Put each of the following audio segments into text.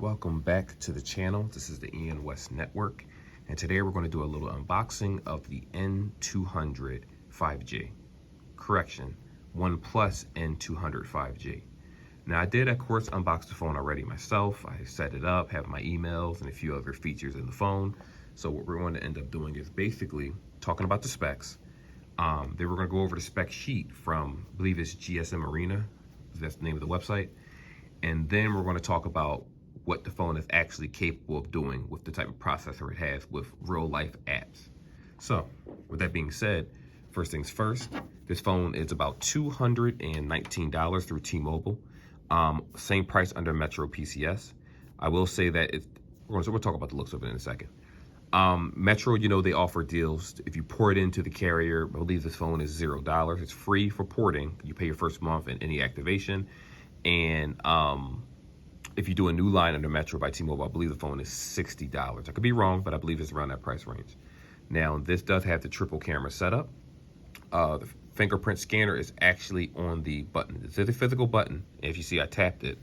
Welcome back to the channel. This is the Ian West Network, and today we're going to do a little unboxing of the n200 5G. Correction, Oneplus n200 5G. Now, I did, of course, unbox the phone already myself. I set it up, have my emails, and a few other features in the phone. So what we're going to end up doing is basically talking about the specs. Then we're going to go over the spec sheet from, I believe it's GSM Arena. That's the name of the website. And then we're going to talk about what the phone is actually capable of doing with the type of processor it has with real life apps. So with that being said, first things first, this phone is about $219 through T-Mobile. Same price under Metro PCS. I will say that we'll talk about the looks of it in a second. Metro, they offer deals. If you port into the carrier, I believe this phone is $0. It's free for porting. You pay your first month and any activation. And if you do a new line under Metro by T-Mobile, I believe the phone is $60. I could be wrong, but I believe it's around that price range. Now, this does have the triple camera setup. The fingerprint scanner is actually on the button. It's a physical button. And if you see I tapped it,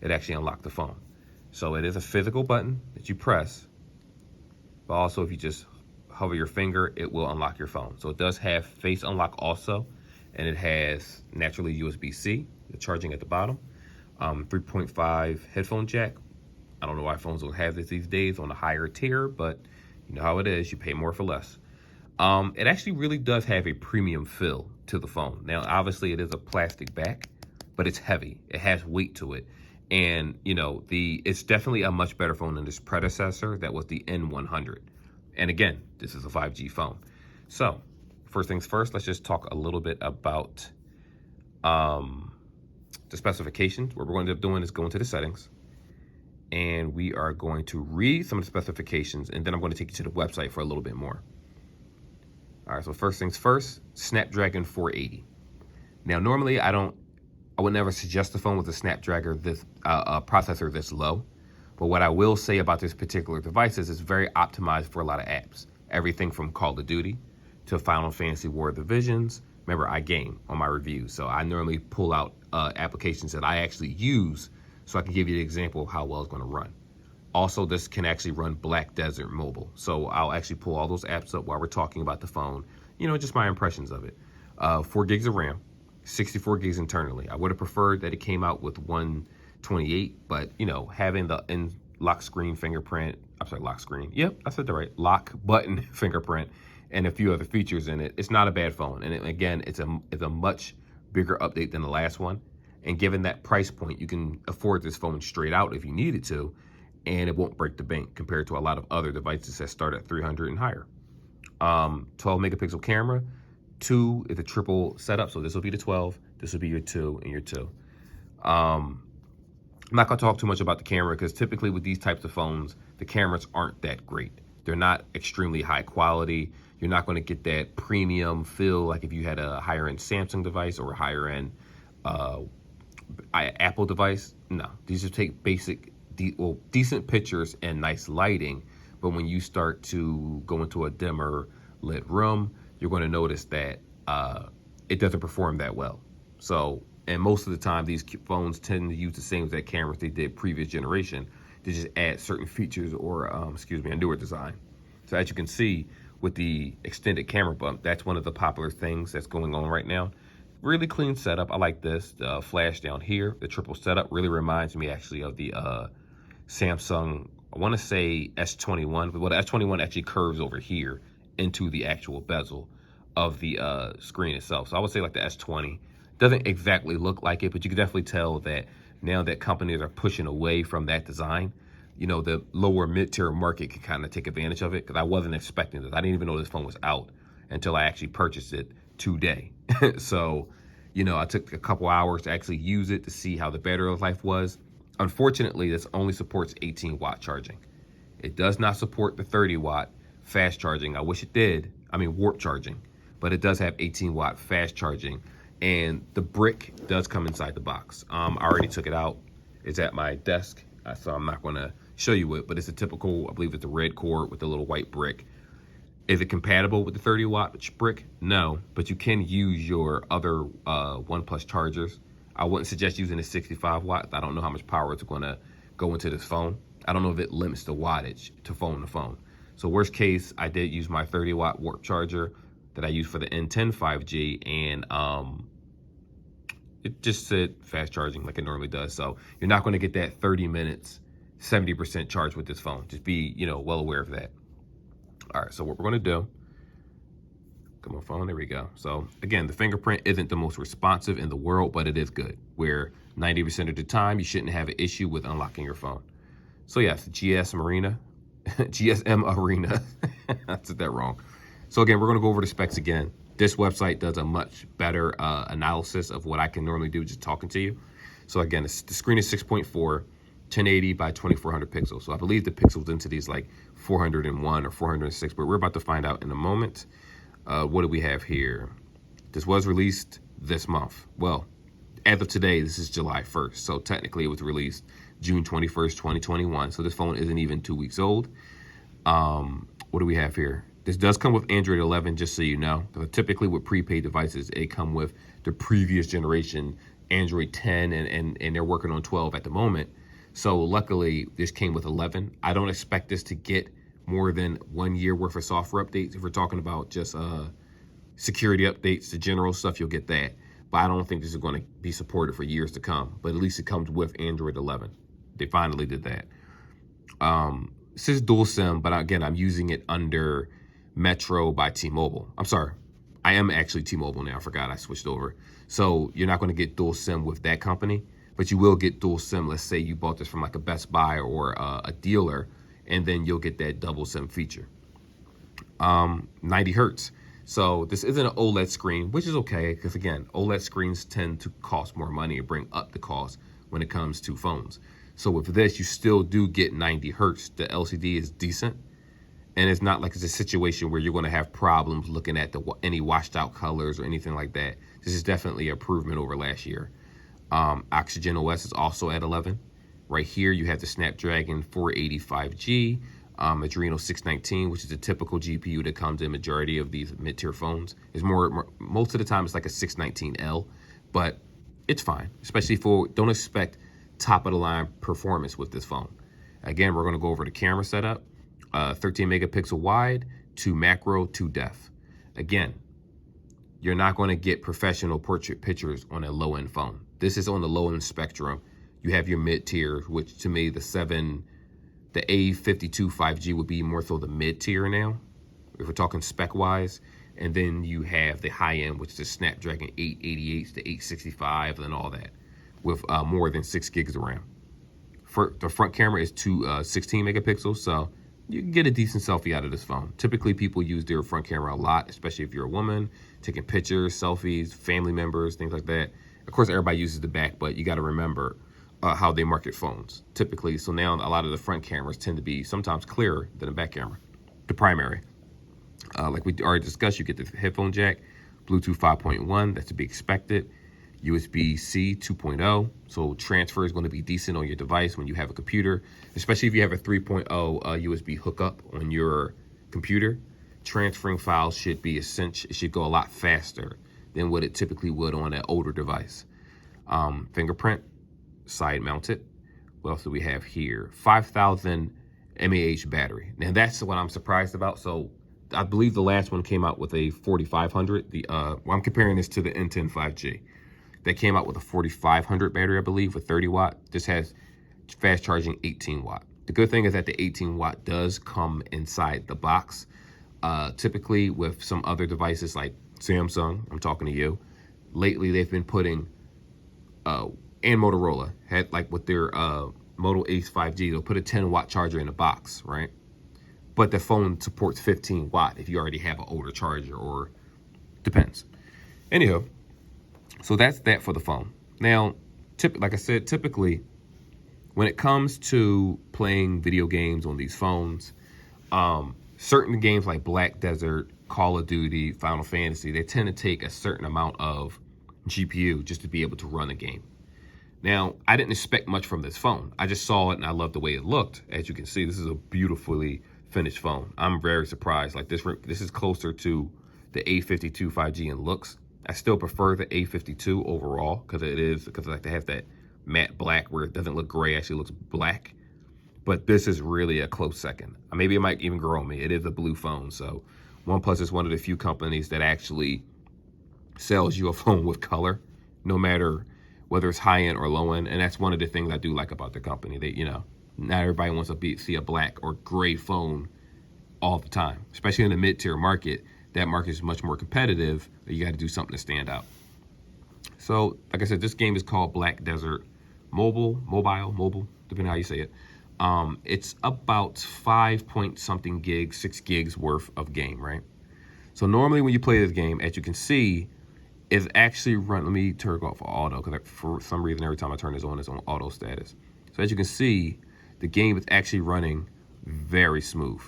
it actually unlocked the phone. So it is a physical button that you press, but also if you just hover your finger, it will unlock your phone. So it does have face unlock also, and it has naturally USB-C, the charging at the bottom. 3.5 headphone jack. I don't know why phones don't have this these days on the higher tier, but you know how it is. You pay more for less. It actually really does have a premium feel to the phone. Now, obviously, it is a plastic back, but it's heavy. It has weight to it. And, it's definitely a much better phone than this predecessor that was the n100. And again, this is a 5G phone. So, first things first, let's just talk a little bit about the specifications. What we're going to end up doing is going to the settings, and we are going to read some of the specifications, and then I'm going to take you to the website for a little bit more. All right, so first things first, Snapdragon 480. Now, normally I would never suggest the phone with a Snapdragon processor this low, but what I will say about this particular device is it's very optimized for a lot of apps. Everything from Call of Duty to Final Fantasy War of the Visions. Remember, I game on my reviews, so I normally pull out applications that I actually use so I can give you an example of how well it's going to run. Also, this can actually run Black Desert Mobile, so I'll actually pull all those apps up while we're talking about the phone, just my impressions of it. 4 gigs of RAM, 64 gigs internally. I would have preferred that it came out with 128, but, having the lock screen fingerprint, lock screen, yep, I said that right, lock button fingerprint, and a few other features in it, it's not a bad phone. And again, it's a much bigger update than the last one. And given that price point, you can afford this phone straight out if you needed to, and it won't break the bank compared to a lot of other devices that start at 300 and higher. 12 megapixel camera, 2 is a triple setup. So this will be the 12, this will be your 2 and your 2. I'm not gonna talk too much about the camera because typically with these types of phones, the cameras aren't that great. They're not extremely high quality. You're not going to get that premium feel like if you had a higher end Samsung device or a higher end Apple device. No, these just take basic, decent pictures and nice lighting. But when you start to go into a dimmer lit room, you're going to notice that it doesn't perform that well. So, and most of the time, these phones tend to use the same exact cameras they did previous generation. To just add certain features or, a newer design. So as you can see with the extended camera bump, that's one of the popular things that's going on right now. Really clean setup. I like this. The flash down here, the triple setup really reminds me actually of the Samsung, I want to say S21, but the S21 actually curves over here into the actual bezel of the screen itself. So I would say like the S20. Doesn't exactly look like it, but you can definitely tell that now that companies are pushing away from that design, the lower mid-tier market can kind of take advantage of it, because I wasn't expecting this. I didn't even know this phone was out until I actually purchased it today. So, I took a couple hours to actually use it to see how the battery life was. Unfortunately, this only supports 18-watt charging. It does not support the 30-watt fast charging. I wish it did. Warp charging. But it does have 18-watt fast charging. And the brick does come inside the box. I already took it out. It's at my desk, so I'm not going to show you it, but it's a typical, I believe it's a red cord with a little white brick. Is it compatible with the 30-watt brick? No, but you can use your other Oneplus chargers. I wouldn't suggest using a 65 watt. I don't know how much power it's going to go into this phone. I don't know if it limits the wattage to phone to phone. So worst case, I did use my 30-watt warp charger that I use for the N10 5G, and it just said fast charging like it normally does. So you're not going to get that 30 minutes, 70% charge with this phone. Just be, well aware of that. All right, so what we're going to do, come on phone, there we go. So again, the fingerprint isn't the most responsive in the world, but it is good, where 90% of the time you shouldn't have an issue with unlocking your phone. So yes, GSM Arena, I said that wrong. So again, we're going to go over the specs again. This website does a much better analysis of what I can normally do just talking to you. So again, the screen is 6.4, 1080 by 2400 pixels. So I believe the pixel density is like 401 or 406, but we're about to find out in a moment. What do we have here? This was released this month. Well, as of today, this is July 1st. So technically it was released June 21st, 2021. So this phone isn't even 2 weeks old. What do we have here? This does come with Android 11, just so you know. Typically with prepaid devices, it come with the previous generation Android 10, and they're working on 12 at the moment. So luckily, this came with 11. I don't expect this to get more than 1 year worth of software updates. If we're talking about just security updates, the general stuff, you'll get that. But I don't think this is going to be supported for years to come. But at least it comes with Android 11. They finally did that. This is dual SIM, but again, I'm using it under Metro by T-Mobile. I'm sorry, I am actually T-Mobile now. I forgot I switched over. So you're not going to get dual SIM with that company, but you will get dual SIM. Let's say you bought this from like a Best Buy or a dealer, and then you'll get that double SIM feature. 90 hertz. So this isn't an OLED screen, which is okay, because again, OLED screens tend to cost more money and bring up the cost when it comes to phones. So with this, you still do get 90 hertz. The LCD is decent. And it's not like it's a situation where you're going to have problems looking at any washed out colors or anything like that. This is definitely an improvement over last year. Oxygen OS is also at 11. Right here, you have the Snapdragon 485G, Adreno 619, which is a typical GPU that comes in majority of these mid-tier phones. It's most of the time it's like a 619L, but it's fine, especially don't expect top of the line performance with this phone. Again, we're going to go over the camera setup. 13 megapixel wide, 2 macro, 2 depth. Again, you're not going to get professional portrait pictures on a low-end phone. This is on the low-end spectrum. You have your mid-tier, which to me, the A52 5G would be more so the mid-tier now, if we're talking spec-wise. And then you have the high-end, which is the Snapdragon 888, the 865, and all that, with more than 6 gigs of RAM. The front camera is 16 megapixels, so you can get a decent selfie out of this phone. Typically, people use their front camera a lot, especially if you're a woman, taking pictures, selfies, family members, things like that. Of course, everybody uses the back, but you got to remember how they market phones, typically. So now a lot of the front cameras tend to be sometimes clearer than the back camera, the primary. Like we already discussed, you get the headphone jack, Bluetooth 5.1, that's to be expected. USB-C 2.0, so transfer is going to be decent on your device when you have a computer, especially if you have a 3.0 USB hookup on your computer. Transferring files should be essential. It should go a lot faster than what it typically would on an older device. Fingerprint, side mounted. What else do we have here? 5,000 mAh battery. Now that's what I'm surprised about. So I believe the last one came out with a 4,500. I'm comparing this to the N10 5G. They came out with a 4,500 battery, I believe, with 30 watt. This has fast charging 18 watt. The good thing is that the 18 watt does come inside the box. Typically with some other devices like Samsung, I'm talking to you, lately they've been putting, and Motorola, had like with their Moto Ace 5G, they'll put a 10 watt charger in the box, right? But the phone supports 15 watt if you already have an older charger, or depends. Anyhow, so that's that for the phone. Now, like I said, typically, when it comes to playing video games on these phones, certain games like Black Desert, Call of Duty, Final Fantasy, they tend to take a certain amount of GPU just to be able to run a game. Now, I didn't expect much from this phone. I just saw it and I loved the way it looked. As you can see, this is a beautifully finished phone. I'm very surprised. Like this is closer to the A52 5G in looks. I still prefer the A52 overall because it has that matte black where it doesn't look gray, actually looks black. But this is really a close second. Maybe it might even grow on me. It is a blue phone, so OnePlus is one of the few companies that actually sells you a phone with color, no matter whether it's high end or low end. And that's one of the things I do like about the company. They, not everybody wants to see a black or gray phone all the time, especially in the mid-tier market. That market is much more competitive. You got to do something to stand out. So, like I said, this game is called Black Desert Mobile, depending on how you say it. It's about 5 point something gigs, 6 gigs worth of game, right? So normally when you play this game, as you can see, it's actually run. Let me turn it off for auto, because for some reason every time I turn this on, it's on auto status. So as you can see, the game is actually running very smooth.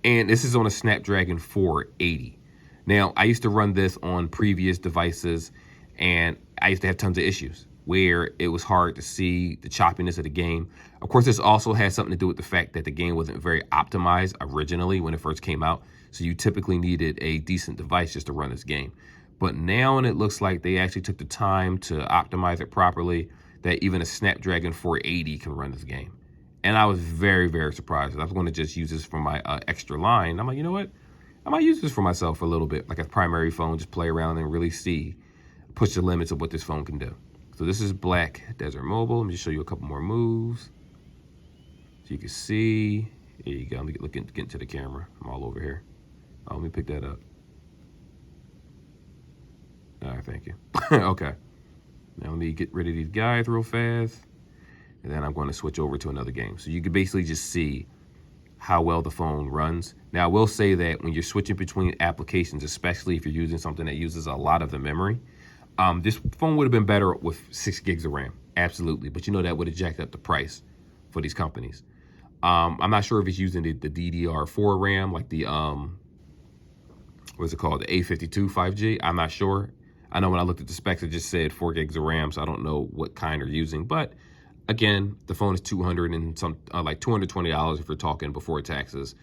And this is on a Snapdragon 480. Now, I used to run this on previous devices, and I used to have tons of issues where it was hard to see the choppiness of the game. Of course, this also has something to do with the fact that the game wasn't very optimized originally when it first came out. So you typically needed a decent device just to run this game. But now, and it looks like they actually took the time to optimize it properly, that even a Snapdragon 480 can run this game. And I was very, very surprised. I was going to just use this for my extra line. I'm like, you know what? I might use this for myself for a little bit, like a primary phone, just play around and really push the limits of what this phone can do. So this is Black Desert Mobile. Let me just show you a couple more moves. So you can see, there you go. Let me get into the camera. I'm all over here. Oh, let me pick that up. All right, thank you. Okay. Now let me get rid of these guys real fast. And then I'm going to switch over to another game. So you can basically just see how well the phone runs. Now, I will say that when you're switching between applications, especially if you're using something that uses a lot of the memory, this phone would have been better with 6 gigs of RAM. Absolutely. But that would have jacked up the price for these companies. I'm not sure if it's using the DDR4 RAM, like the, what's it called? The A52 5G. I'm not sure. I know when I looked at the specs, it just said 4 gigs of RAM, so I don't know what kind they're using. But again, the phone is $200 and like $220 if you're talking before taxes.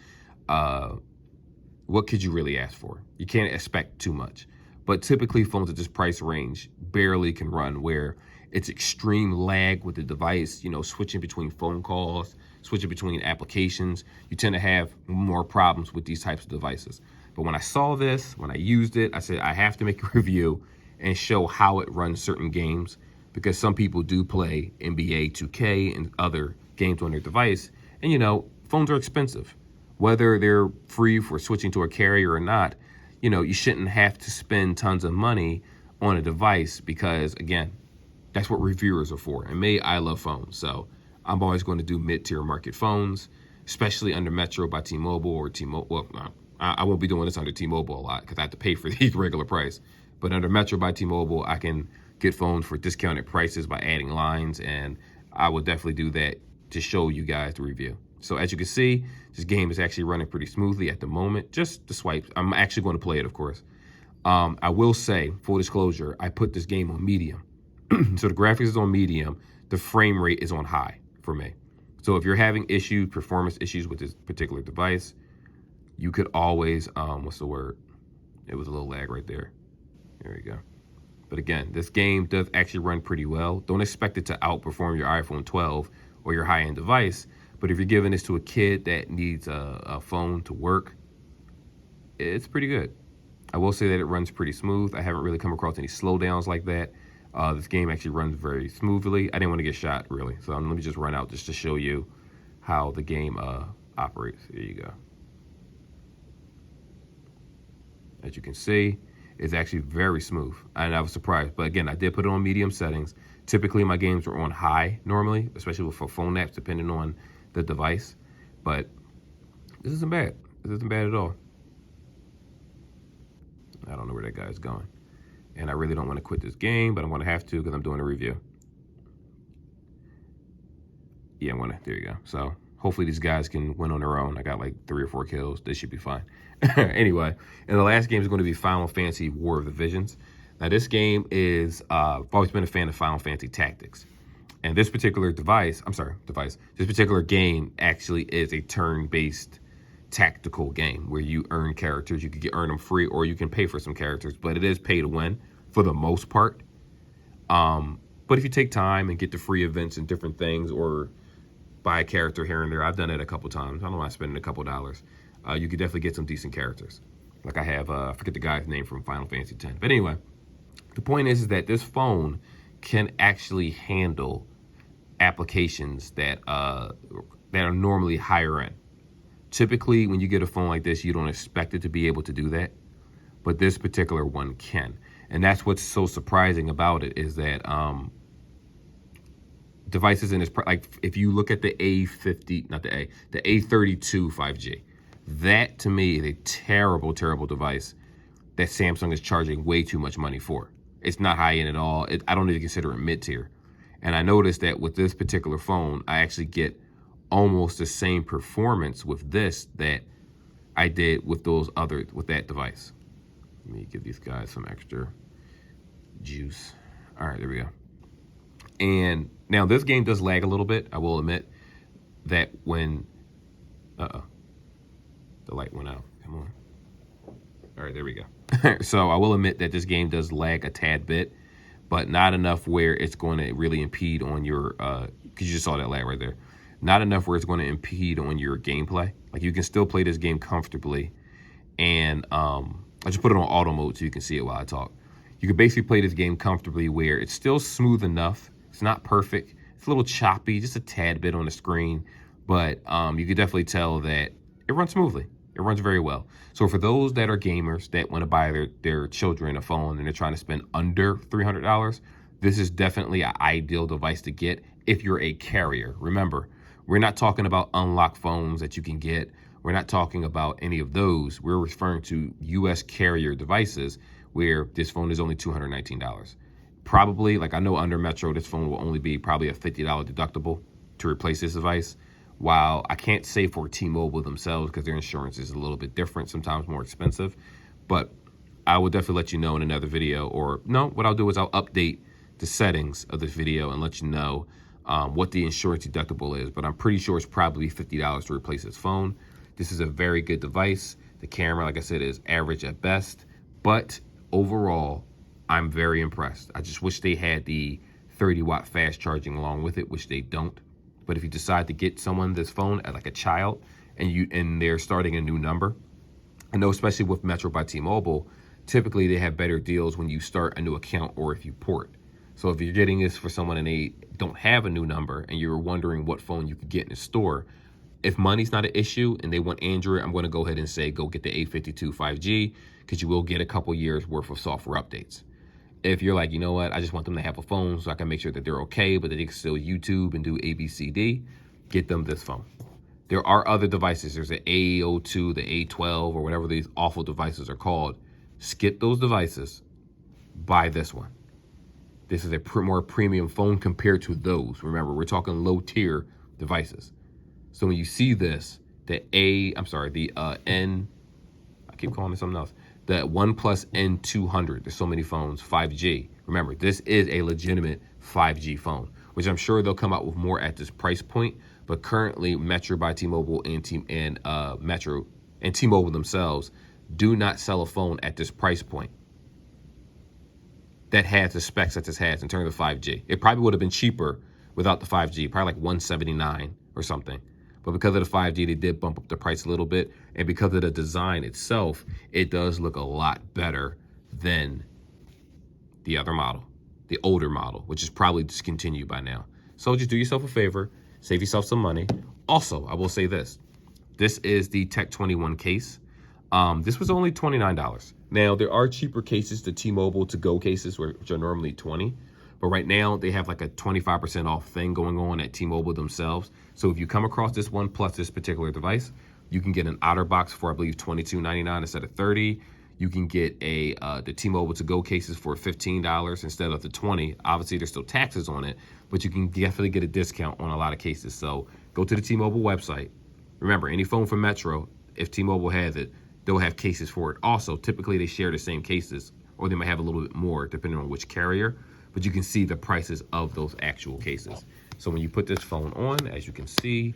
What could you really ask for? You can't expect too much. But typically, phones at this price range barely can run, where it's extreme lag with the device, switching between phone calls, switching between applications. You tend to have more problems with these types of devices. But when I saw this, when I used it, I said, I have to make a review and show how it runs certain games, because some people do play NBA 2K and other games on their device. And, phones are expensive. Whether they're free for switching to a carrier or not, you shouldn't have to spend tons of money on a device, because, again, that's what reviewers are for. And me, I love phones. So I'm always going to do mid-tier market phones, especially under Metro by T-Mobile or T-Mobile. Well, I won't be doing this under T-Mobile a lot because I have to pay for the regular price. But under Metro by T-Mobile, I can get phones for discounted prices by adding lines, and I will definitely do that to show you guys the review. So as you can see, this game is actually running pretty smoothly at the moment. Just the swipes. I'm actually going to play it, of course. I will say, full disclosure, I put this game on medium. So the graphics is on medium. The frame rate is on high for me. So if you're having issues, performance issues with this particular device, you could always, what's the word? It was a little lag right there. There we go. But again, this game does actually run pretty well. Don't expect it to outperform your iPhone 12 or your high-end device. But if you're giving this to a kid that needs a phone to work, it's pretty good. I will say that it runs pretty smooth. I haven't really come across any slowdowns like that. This game actually runs very smoothly. I didn't want to get shot, really. So let me just run out just to show you how the game operates. There you go. As you can see, it's actually very smooth. And I was surprised. But again, I did put it on medium settings. Typically, my games are on high normally, especially for phone apps, depending on the device. But this isn't bad. This isn't bad at all. I don't know where that guy's going. And I really don't want to quit this game, but I'm going to have to because I'm doing a review. Yeah, I'm going to. There you go. So hopefully these guys can win on their own. I got like 3 or 4 kills. They should be fine. Anyway, and the last game is going to be Final Fantasy War of the Visions. Now, this game is, I've always been a fan of Final Fantasy Tactics. And this particular this particular game actually is a turn-based tactical game where you earn characters. You can earn them free, or you can pay for some characters, but it is pay to win for the most part. But if you take time and get the free events and different things, or buy a character here and there, I've done it a couple times. I don't mind spending a couple dollars. You could definitely get some decent characters. Like I have, I forget the guy's name from Final Fantasy X. But anyway, the point is that this phone can actually handle applications that that are normally higher end. Typically, when you get a phone like this, you don't expect it to be able to do that, but this particular one can. And that's what's so surprising about it, is that devices in this, like if you look at the A50, not the A, the A32 5G, that to me is a terrible, terrible device that Samsung is charging way too much money for. It's not high end at all. I don't even consider it mid tier. And I noticed that with this particular phone, I actually get almost the same performance with this that I did with with that device. Let me give these guys some extra juice. All right, there we go. And now this game does lag a little bit. I will admit that when, the light went out. Come on. All right, there we go. So I will admit that this game does lag a tad bit, but not enough where it's going to really impede on your, because you just saw that lag right there. Not enough where it's going to impede on your gameplay. Like you can still play this game comfortably. And I just put it on auto mode so you can see it while I talk. You can basically play this game comfortably where it's still smooth enough. It's not perfect. It's a little choppy, just a tad bit on the screen. But you can definitely tell that it runs smoothly. It runs very well. So for those that are gamers that want to buy their children a phone and they're trying to spend under $300, this is definitely an ideal device to get if you're a carrier. Remember, we're not talking about unlocked phones that you can get. We're not talking about any of those. We're referring to US carrier devices where this phone is only $219. Probably, like I know under Metro, this phone will only be probably a $50 deductible to replace this device. While I can't say for T-Mobile themselves because their insurance is a little bit different, sometimes more expensive. But I will definitely let you know in another video. Or no, what I'll do is I'll update the settings of this video and let you know what the insurance deductible is. But I'm pretty sure it's probably $50 to replace this phone. This is a very good device. The camera, like I said, is average at best. But overall, I'm very impressed. I just wish they had the 30-watt fast charging along with it, which they don't. But if you decide to get someone this phone as like a child and they're starting a new number, I know especially with Metro by T-Mobile, typically they have better deals when you start a new account or if you port. So if you're getting this for someone and they don't have a new number and you're wondering what phone you could get in the store, if money's not an issue and they want Android, I'm going to go ahead and say go get the A52 5G because you will get a couple years worth of software updates. If you're like, you know what, I just want them to have a phone so I can make sure that they're okay, but that they can still YouTube and do ABCD, get them this phone. There are other devices. There's the A02, the A12, or whatever these awful devices are called. Skip those devices. Buy this one. This is a more premium phone compared to those. Remember, we're talking low tier devices. So when you see this, I keep calling it something else. The Oneplus n200, there's so many phones, 5G. Remember, this is a legitimate 5G phone, which I'm sure they'll come out with more at this price point. But currently, Metro by T-Mobile and Metro and T-Mobile themselves do not sell a phone at this price point that has the specs that this has in terms of 5G. It probably would have been cheaper without the 5G, probably like $179 or something. But because of the 5G, they did bump up the price a little bit. And because of the design itself, it does look a lot better than the other model, the older model, which is probably discontinued by now. So just do yourself a favor, save yourself some money. Also, I will say this. This is the Tech 21 case. This was only $29. Now, there are cheaper cases, the T-Mobile to-go cases, which are normally $20. But right now, they have like a 25% off thing going on at T-Mobile themselves. So if you come across this one plus this particular device, you can get an OtterBox for, I believe, $22.99 instead of $30. You can get the T-Mobile to-go cases for $15 instead of the $20. Obviously, there's still taxes on it, but you can definitely get a discount on a lot of cases. So go to the T-Mobile website. Remember, any phone from Metro, if T-Mobile has it, they'll have cases for it. Also, typically, they share the same cases, or they might have a little bit more depending on which carrier. But you can see the prices of those actual cases. So when you put this phone on, as you can see,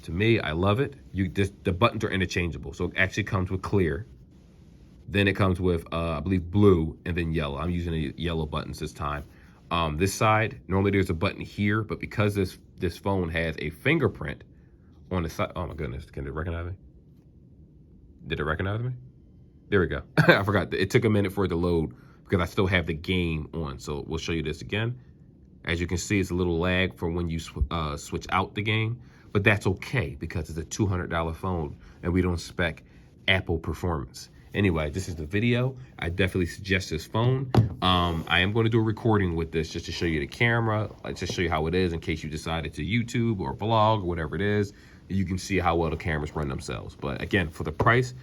to me, I love it. The buttons are interchangeable. So it actually comes with clear. Then it comes with, I believe, blue and then yellow. I'm using the yellow buttons this time. This side, normally there's a button here, but because this phone has a fingerprint on the side, oh my goodness, can it recognize me? Did it recognize me? There we go. I forgot. It took a minute for it to load because I still have the game on. So we'll show you this again. As you can see, it's a little lag for when you switch out the game, but that's okay because it's a $200 phone and we don't spec Apple performance. Anyway, this is the video. I definitely suggest this phone. I am going to do a recording with this just to show you the camera, just to show you how it is in case you decided to YouTube or blog or whatever it is. You can see how well the cameras run themselves. But again, for the price,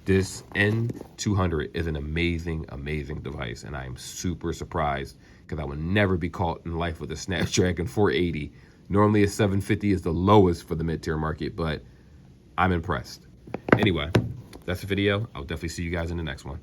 this N200 is an amazing, amazing device. And I am super surprised because I would never be caught in life with a Snapdragon 480. Normally a 750 is the lowest for the mid-tier market, but I'm impressed. Anyway, that's the video. I'll definitely see you guys in the next one.